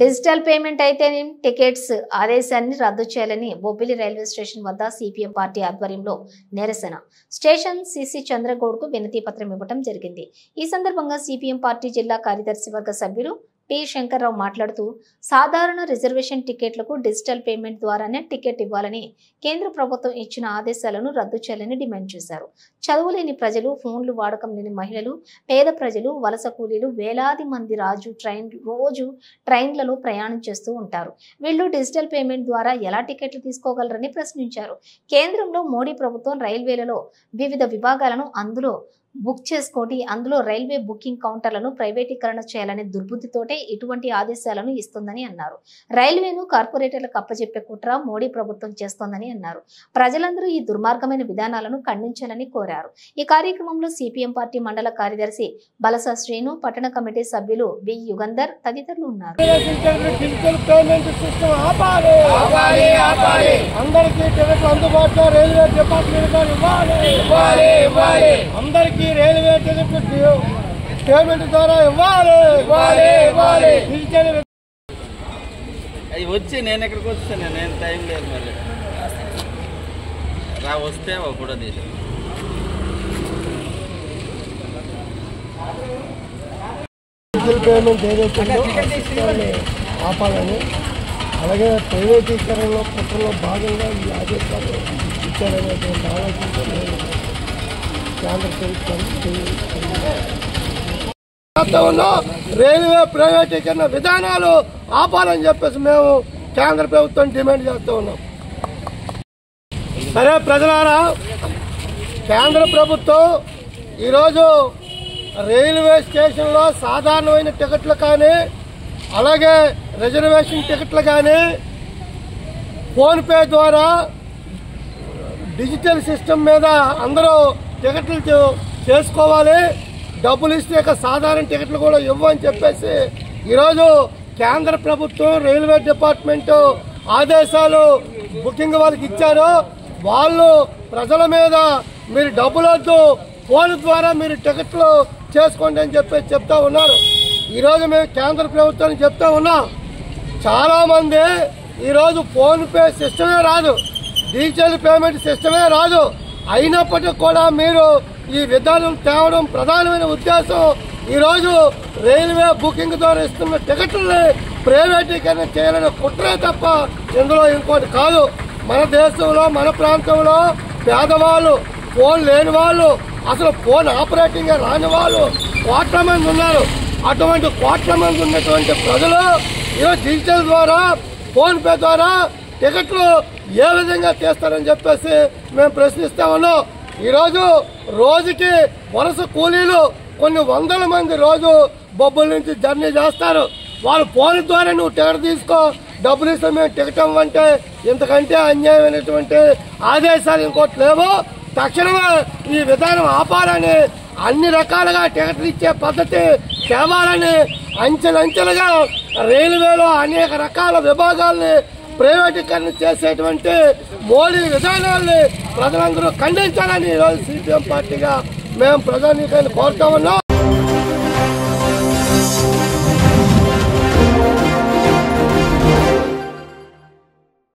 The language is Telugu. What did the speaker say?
డిజిటల్ పేమెంట్ అయితేనే టికెట్స్ ఆదేశాన్ని రద్దు చేయాలని బొబ్బిలి రైల్వే స్టేషన్ వద్ద సిపిఎం పార్టీ ఆధ్వర్యంలో నిరసన. స్టేషన్ సిసి చంద్రగౌడ్కు వినతి పత్రం ఇవ్వడం జరిగింది. ఈ సందర్భంగా సిపిఎం పార్టీ జిల్లా కార్యదర్శి వర్గ సభ్యులు టి శంకర్రావు మాట్లాడుతూ సాధారణ రిజర్వేషన్ టికెట్లకు డిజిటల్ పేమెంట్ ద్వారానే టికెట్ ఇవ్వాలని కేంద్ర ప్రభుత్వం ఇచ్చిన ఆదేశాలను రద్దు చేయాలని డిమాండ్ చేశారు. చదువులేని ప్రజలు, ఫోన్లు వాడకం లేని మహిళలు, పేద ప్రజలు, వలస కూలీలు వేలాది మంది రోజు ట్రైన్లలో ప్రయాణం చేస్తూ ఉంటారు. వీళ్ళు డిజిటల్ పేమెంట్ ద్వారా ఎలా టికెట్లు తీసుకోగలరని ప్రశ్నించారు. కేంద్రంలో మోడీ ప్రభుత్వం రైల్వేలలో వివిధ విభాగాలను అందులో రైల్వే బుకింగ్ కౌంటర్లను ప్రైవేటీకరణ చేయాలనే దుర్బుద్ధితోటే ఇటువంటి ఆదేశాలను ఇస్తుందని అన్నారు. రైల్వేను కార్పొరేటర్లకు అప్పచెప్పే కుట్ర మోడీ ప్రభుత్వం చేస్తోందని అన్నారు. ప్రజలందరూ ఈ దుర్మార్గమైన విధానాలను ఖండించాలని కోరారు. ఈ కార్యక్రమంలో సిపిఎం పార్టీ మండల కార్యదర్శి బలస శ్రీను, పట్టణ కమిటీ సభ్యులు బి యుగంధర్ తదితరులు ఉన్నారు. రైల్వే టికెట్ పేమెంట్ ద్వారా ఇవ్వాలి. అవి వచ్చి నేను ఎక్కడికి వస్తాను, నేను టైం లేదు, మళ్ళీ వస్తే కూడా తీసు డిజిటల్ పేమెంట్ ఏదైతే ఆపాలని, అలాగే ప్రైవేటీకరణలో కుట్రలో భాగంగా ఈ ఆదేశాలు ఇచ్చారనేటువంటి ఆలోచనతో కేంద్ర ప్రభుత్వం రైల్వే ప్రైవేటీకరణ విధానాలు ఆపాలని చెప్పేసి మేము కేంద్ర ప్రభుత్వం డిమాండ్ చేస్తూ ఉన్నాం. సరే ప్రజలారా, కేంద్ర ప్రభుత్వం ఈరోజు రైల్వే స్టేషన్లో సాధారణమైన టికెట్లు కానీ, అలాగే రిజర్వేషన్ టికెట్లు కానీ ఫోన్పే ద్వారా డిజిటల్ సిస్టమ్ మీద అందరూ టికెట్లు చేసుకోవాలి, డబ్బులు ఇస్తే సాధారణ టికెట్లు కూడా ఇవ్వని చెప్పేసి ఈరోజు కేంద్ర ప్రభుత్వం రైల్వే డిపార్ట్మెంట్ ఆదేశాలు బుకింగ్ వాళ్ళకి ఇచ్చారు. వాళ్ళు ప్రజల మీద మీరు డబ్బులు వద్దు, ఫోన్ ద్వారా మీరు టికెట్లు చేసుకోండి అని చెప్పేసి చెప్తా ఉన్నారు. ఈరోజు మేము కేంద్ర ప్రభుత్వానికి చెప్తా ఉన్నాం, చాలా మంది ఈరోజు ఫోన్ పే సిస్టమే రాదు, డిజిటల్ పేమెంట్ సిస్టమే రాదు. అయినప్పటికీ కూడా మీరు ఈ విధానం తేవడం ప్రధానమైన ఉద్దేశం ఈరోజు రైల్వే బుకింగ్ ద్వారా ఇస్తున్న టికెట్లని ప్రైవేటీకరణ చేయాలనే కుట్రే తప్ప ఇందులో ఇంకోటి కాదు. మన దేశంలో, మన ప్రాంతంలో పేదవాళ్ళు, ఫోన్ లేని వాళ్ళు, అసలు ఫోన్ ఆపరేటింగ్ రాని వాళ్ళు కోట్ల మంది ఉన్నారు. అటువంటి కోట్ల మంది ఉన్నటువంటి ప్రజలు ఈరోజు డిజిటల్ ద్వారా, ఫోన్ పే ద్వారా టికెట్లు ఏ విధంగా తీస్తారని చెప్పేసి మేము ప్రశ్నిస్తా ఉన్నాం. ఈరోజు రోజుకి వలస కూలీలు కొన్ని వందల మంది రోజు బొబ్బుల నుంచి జర్నీ చేస్తారు. వాళ్ళు ఫోన్ ద్వారా నువ్వు టికెట్ తీసుకో, డబ్బులు ఇస్తే మేము టికెట్ ఇవ్వంటే ఇంతకంటే అన్యాయమైనటువంటి ఆదేశాలు ఇంకోటి లేవు. తక్షణమే ఈ విధానం ఆపాలని, అన్ని రకాలుగా టికెట్లు ఇచ్చే పద్ధతి తేవాలని, అంచెలంచెలుగా రైల్వేలో అనేక రకాల విభాగాల్ని ప్రైవేటీకరణ చేసేటువంటి మోడీ విధానాల్ని ప్రజలందరూ ఖండించాలని ఈరోజు సిపిఎం పార్టీగా మేము ప్రజానీకాన్ని కోరుతా ఉన్నాం.